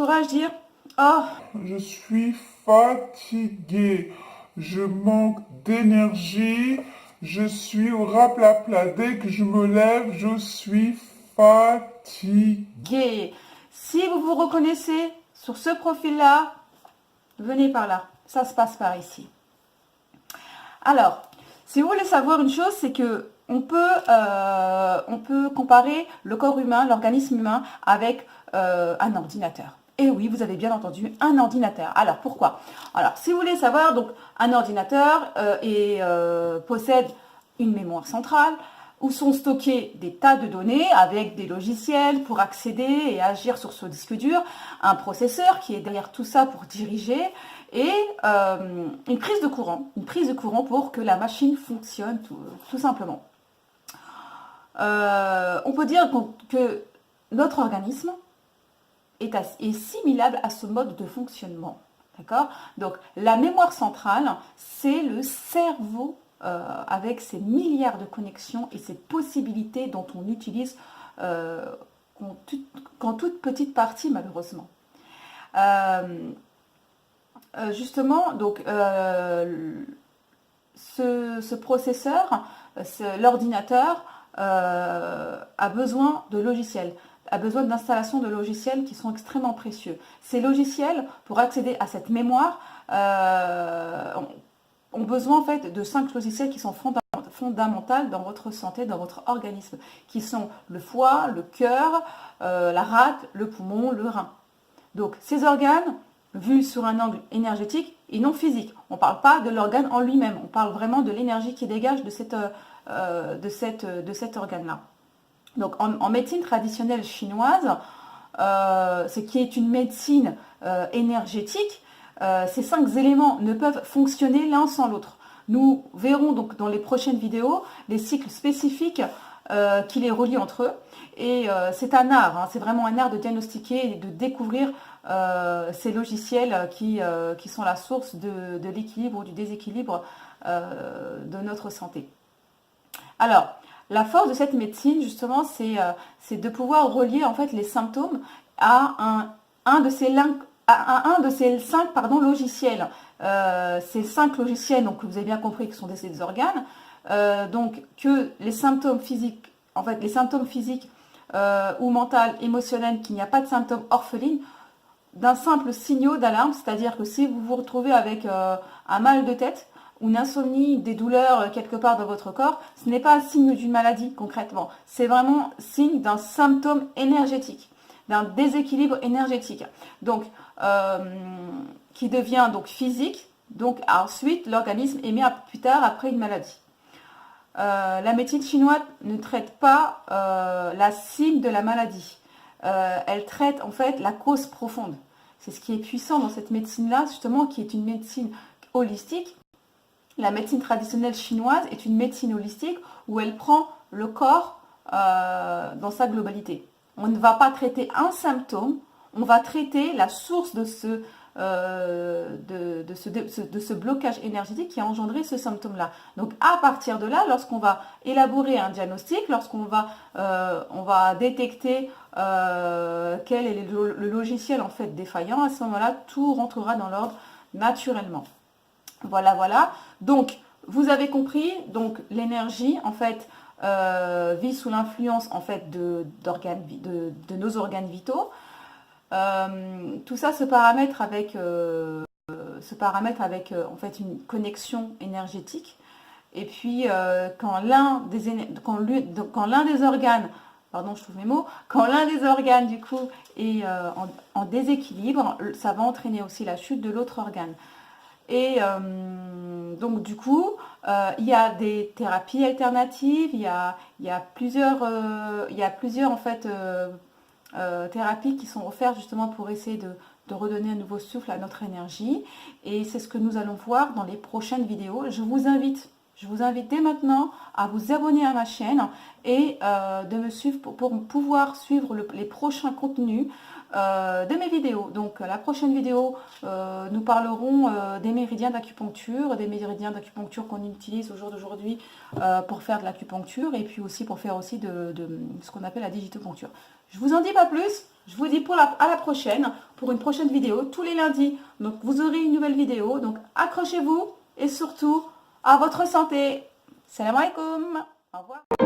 entourage dire « Oh, Je suis fatigué. Je manque d'énergie. Je suis au raplapla. Dès que je me lève, je suis fatigué. gay ». Si vous vous reconnaissez sur ce profil-là, venez par là. Ça se passe par ici. Alors, si vous voulez savoir une chose, c'est que on peut comparer le corps humain, l'organisme humain, avec un ordinateur. Et oui, vous avez bien entendu, un ordinateur. Alors, pourquoi? Alors, si vous voulez savoir, donc, un ordinateur possède une mémoire centrale, où sont stockés des tas de données avec des logiciels pour accéder et agir sur ce disque dur, un processeur qui est derrière tout ça pour diriger, et une prise de courant pour que la machine fonctionne tout simplement. On peut dire que notre organisme est similable à ce mode de fonctionnement. D'accord? Donc la mémoire centrale, c'est le cerveau avec ses milliards de connexions et ses possibilités dont on utilise qu'en toute petite partie malheureusement. Justement, donc ce processeur, l'ordinateur, a besoin de logiciels, a besoin d'installations de logiciels qui sont extrêmement précieux. Ces logiciels, pour accéder à cette mémoire, ont besoin en fait de 5 logiciels qui sont fondamentaux dans votre santé, dans votre organisme, qui sont le foie, le cœur, la rate, le poumon, le rein. Donc ces organes, vus sur un angle énergétique et non physique. On ne parle pas de l'organe en lui-même, on parle vraiment de l'énergie qui dégage de cet organe-là. Donc en médecine traditionnelle chinoise, ce qui est une médecine énergétique, ces 5 éléments ne peuvent fonctionner l'un sans l'autre. Nous verrons donc dans les prochaines vidéos les cycles spécifiques qui les relient entre eux. Et c'est un art, hein, c'est vraiment un art de diagnostiquer et de découvrir ces logiciels qui sont la source de l'équilibre ou du déséquilibre de notre santé. Alors, la force de cette médecine, justement, c'est de pouvoir relier en fait les symptômes à un de ces 5 logiciels. Ces 5 logiciels, donc vous avez bien compris que ce sont des organes, donc que les symptômes physiques, en fait les symptômes physiques ou mentaux, émotionnels, qu'il n'y a pas de symptômes orphelines, d'un simple signal d'alarme, c'est-à-dire que si vous vous retrouvez avec un mal de tête, ou une insomnie, des douleurs quelque part dans votre corps, ce n'est pas un signe d'une maladie concrètement, c'est vraiment signe d'un symptôme énergétique, d'un déséquilibre énergétique, donc qui devient donc physique, donc ensuite l'organisme émet plus tard après une maladie. La médecine chinoise ne traite pas la cime de la maladie. Elle traite en fait la cause profonde. C'est ce qui est puissant dans cette médecine-là, justement, qui est une médecine holistique. La médecine traditionnelle chinoise est une médecine holistique où elle prend le corps dans sa globalité. On ne va pas traiter un symptôme, on va traiter la source de ce blocage énergétique qui a engendré ce symptôme-là. Donc à partir de là, lorsqu'on va élaborer un diagnostic, lorsqu'on va, on va détecter quel est le logiciel en fait défaillant, à ce moment-là, tout rentrera dans l'ordre naturellement. Voilà, voilà. Donc, vous avez compris, donc l'énergie, en fait, vit sous l'influence, en fait, de nos organes vitaux. Tout ça se paramètre avec, en fait, une connexion énergétique. Et puis, quand l'un des organes, pardon, je trouve mes mots, quand l'un des organes, du coup, est en déséquilibre, ça va entraîner aussi la chute de l'autre organe. Et donc du coup, il y a des thérapies alternatives, il y a plusieurs en fait thérapies qui sont offertes justement pour essayer de redonner un nouveau souffle à notre énergie. Et c'est ce que nous allons voir dans les prochaines vidéos. Je vous invite dès maintenant à vous abonner à ma chaîne et de me suivre pour pouvoir suivre les prochains contenus de mes vidéos. Donc la prochaine vidéo, nous parlerons des méridiens d'acupuncture, qu'on utilise au jour d'aujourd'hui pour faire de l'acupuncture et puis aussi pour faire aussi de ce qu'on appelle la digitopuncture. Je vous en dis pas plus, je vous dis à la prochaine, pour une prochaine vidéo, tous les lundis. Donc vous aurez une nouvelle vidéo, donc accrochez-vous et surtout à votre santé. Salam alaikum, au revoir.